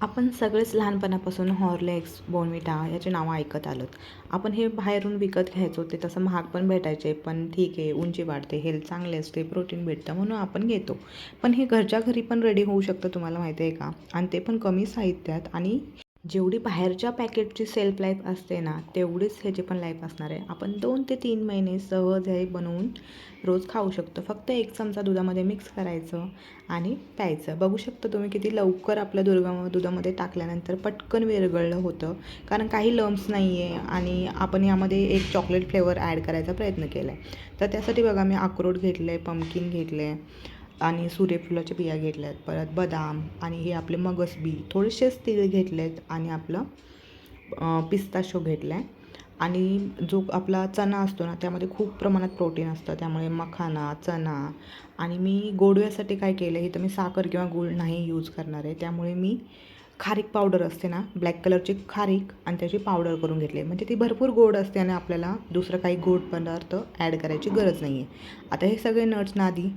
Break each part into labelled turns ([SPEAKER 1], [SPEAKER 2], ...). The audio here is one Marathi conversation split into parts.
[SPEAKER 1] आपण सगळेच लहानपणापासून हॉर्लिक्स, बॉर्नव्हिटा याची नावं ऐकत आलोत. आपण हे बाहेरून विकत घ्यायचो, ते तसं महाग पण भेटायचे. पण ठीक आहे, उंची वाढते, हेल्थ चांगले असते, प्रोटीन भेटतं म्हणून आपण घेतो. पण हे घरच्या घरी पण रेडी होऊ शकतं, तुम्हाला माहिती आहे का? आणि ते पण कमी साहित्यात. आणि जेवढी बाहेरच्या पॅकेटची सेल्फ लाईफ असते ना, तेवढीच ह्याची पण लाईफ असणार आहे. आपण 2 ते 3 महिने सहज हे बनवून रोज खाऊ शकतो. फक्त 1 चमचा दुधामध्ये मिक्स करायचं आणि प्यायचं. बघू शकता तुम्ही किती लवकर आपलं दुधामध्ये टाकल्यानंतर पटकन विरघळलं होतं. कारण काही लम्प्स नाही आहे आणि आपण यामध्ये एक चॉकलेट फ्लेवर ॲड करायचा प्रयत्न केला आहे. तर त्यासाठी बघा मी अक्रोड घेतले आहे, पंपकिन घेतले आहे आणि सूर्यफुलाच्या बिया घेतल्या आहेत, परत बदाम आणि हे आपले मगज बी, थोडेसेच तीळ घेतले आहेत आणि आपलं पिस्ताशो घेतला आहे. आणि जो आपला चणा असतो ना, त्यामध्ये खूप प्रमाणात प्रोटीन असतं. त्यामुळे मखाना, चणा आणि मी गोडव्यासाठी काय केलं, हे तर मी साखर किंवा गूळ नाही यूज करणार आहे. त्यामुळे मी खारीक पावडर असते ना, ब्लॅक कलरची खारीक आणि त्याची पावडर करून घेतली. म्हणजे ती भरपूर गोड असते आणि आपल्याला दुसरं काही गोड पदार्थ ॲड करायची गरज नाही आहे. आता हे सगळे नट्स ना आधी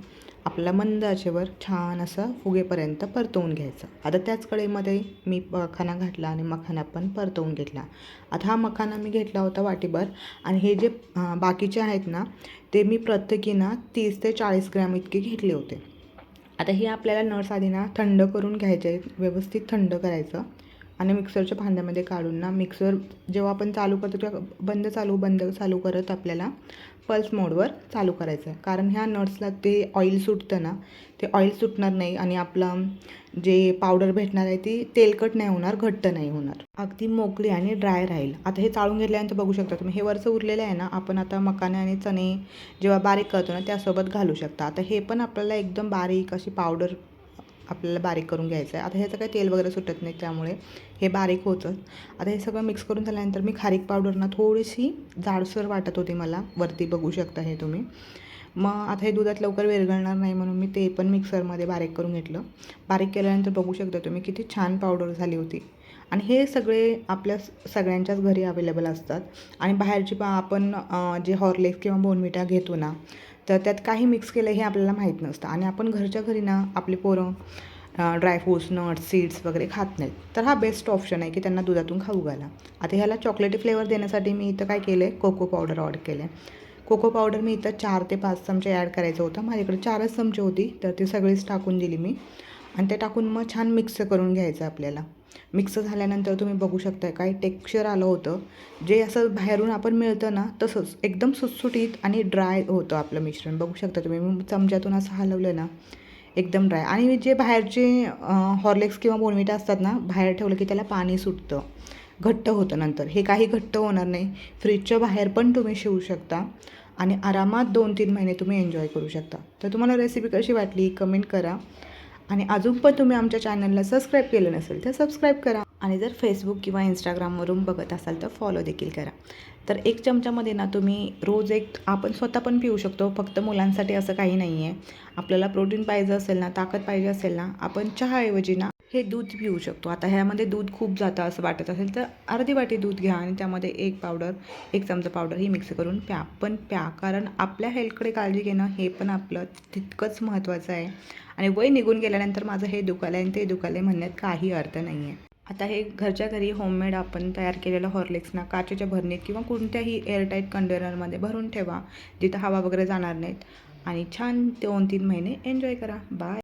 [SPEAKER 1] आपल्याला मंद आचेवर छान असं फुगेपर्यंत परतवून घ्यायचं. आता त्याच कढईमध्ये मी मखाना घातला आणि मखाना पण परतवून घेतला. आता हा मखाना मी घेतला होता वाटीभर आणि हे जे बाकीचे आहेत ना, ते मी प्रत्येकी ना 30 ते 40 ग्रॅम इतके घेतले होते. आता हे आपल्याला नट्स आधी ना थंड करून घ्यायचे आहेत, व्यवस्थित थंड करायचं आणि मिक्सरच्या भांड्यामध्ये काढून ना, मिक्सर जेव्हा आपण चालू करतो तेव्हा बंद चालू करत आपल्याला पल्स मोडवर चालू करायचं आहे. कारण ह्या नट्सला ते ऑइल सुटतं ना, ते ऑइल सुटणार नाही आणि आपलं जे पावडर भेटणार आहे ती तेलकट नाही होणार, घट्ट नाही होणार, अगदी मोकळी आणि ड्राय राहील. आता हे चाळून घेतल्यानंतर बघू शकता तुम्ही, हे वरचं उरलेलं आहे ना, आपण आता मखाने आणि चणे जेव्हा बारीक करतो ना, त्यासोबत घालू शकता. आता हे पण आपल्याला एकदम बारीक अशी पावडर आपल्याला बारीक करून घ्यायचं आहे. आता ह्याचं काही तेल वगैरे सुटत नाही, त्यामुळे हे बारीक होतं. आता हे सगळं मिक्स करून झाल्यानंतर मी खारीक पावडर ना थोडीशी जाडसर वाटत होती मला, वरती बघू शकता हे तुम्ही. मग आता हे दुधात लवकर विरघळणार नाही म्हणून मी ते पण मिक्सरमध्ये बारीक करून घेतलं. बारीक केल्यानंतर बघू शकता तुम्ही किती छान पावडर झाली होती. आणि हे सगळे आपल्या सगळ्यांच्याच घरी अवेलेबल असतात. आणि बाहेरची आपण जे हॉर्लिक्स किंवा बॉर्नव्हिटा घेतो ना, तर त्यात काही मिक्स केलं हे आपल्याला माहीत नसतं. आणि आपण घरच्या घरी ना आपली पोरं ड्रायफ्रूट्स, नट्स, सीड्स वगैरे खात नाहीत, तर हा बेस्ट ऑप्शन आहे की त्यांना दुधातून खाऊ घाला. आता ह्याला चॉकलेटी फ्लेवर देण्यासाठी मी इथं काय केलं आहे, कोको पावडर ऑर्डर केलं आहे. कोको पावडर मी इथं 4 ते 5 चमचे ॲड करायचं होतं. माझ्याकडे 4च चमचे होती, तर ती सगळीच टाकून दिली मी. आणि ते टाकून मग छान मिक्स करून घ्यायचं आपल्याला. मिक्स झाल्यानंतर तुम्ही बघू शकता काय टेक्स्चर आलं होतं. जे असं बाहेरून आपण मिळतं ना, तसंच एकदम सुटसुटीत आणि ड्राय होतं आपलं मिश्रण. बघू शकता तुम्ही, मी चमच्यातून असं हलवलं ना, एकदम ड्राय. आणि जे बाहेरचे हॉर्लिक्स किंवा बॉर्नव्हिटा असतात ना, बाहेर ठेवलं की त्याला पाणी सुटतं, घट्ट होतं नंतर. हे काही घट्ट होणार नाही. फ्रीजच्या बाहेर पण तुम्ही शिवू शकता आणि आरामात 2-3 महिने तुम्ही एन्जॉय करू शकता. तर तुम्हाला रेसिपी कशी वाटली कमेंट करा. आणि अजून पण तुम्ही आमच्या चॅनलला सबस्क्राईब केलं नसेल तर सबस्क्राईब करा. आणि जर फेसबुक किंवा इंस्टाग्रामवरून बघत असाल तर फॉलो देखील करा. तर 1 चमच्यामध्ये ना तुम्ही रोज एक, आपण स्वतः पण पिऊ शकतो, फक्त मुलांसाठी असं काही नाही आहे. आपल्याला प्रोटीन पाहिजे असेल ना, ताकद पाहिजे असेल ना, आपण चहाऐवजी ना हे दूध पिऊ शकतो. आता ह्यामध्ये दूध खूप जातं असं वाटत असेल तर अर्धी वाटी दूध घ्या आणि त्यामध्ये 1 चमचा पावडर ही मिक्स करून प्या. पण प्या, कारण आपल्या हेल्थकडे काळजी घेणं हे पण आपलं तितकंच महत्त्वाचं आहे. आणि वय निघून गेल्यानंतर माझं हे दुखालं आणि ते दुखाले म्हणण्यात काही अर्थ नाही आहे. आता हे घरच्या घरी होममेड आपण तयार केलेलं हॉर्लिक्सना काचेच्या भरणीत किंवा कोणत्याही एअरटाईट कंटेनरमध्ये भरून ठेवा, जिथं हवा वगैरे जाणार नाहीत. आणि छान 2-3 महिने एन्जॉय करा. बाय.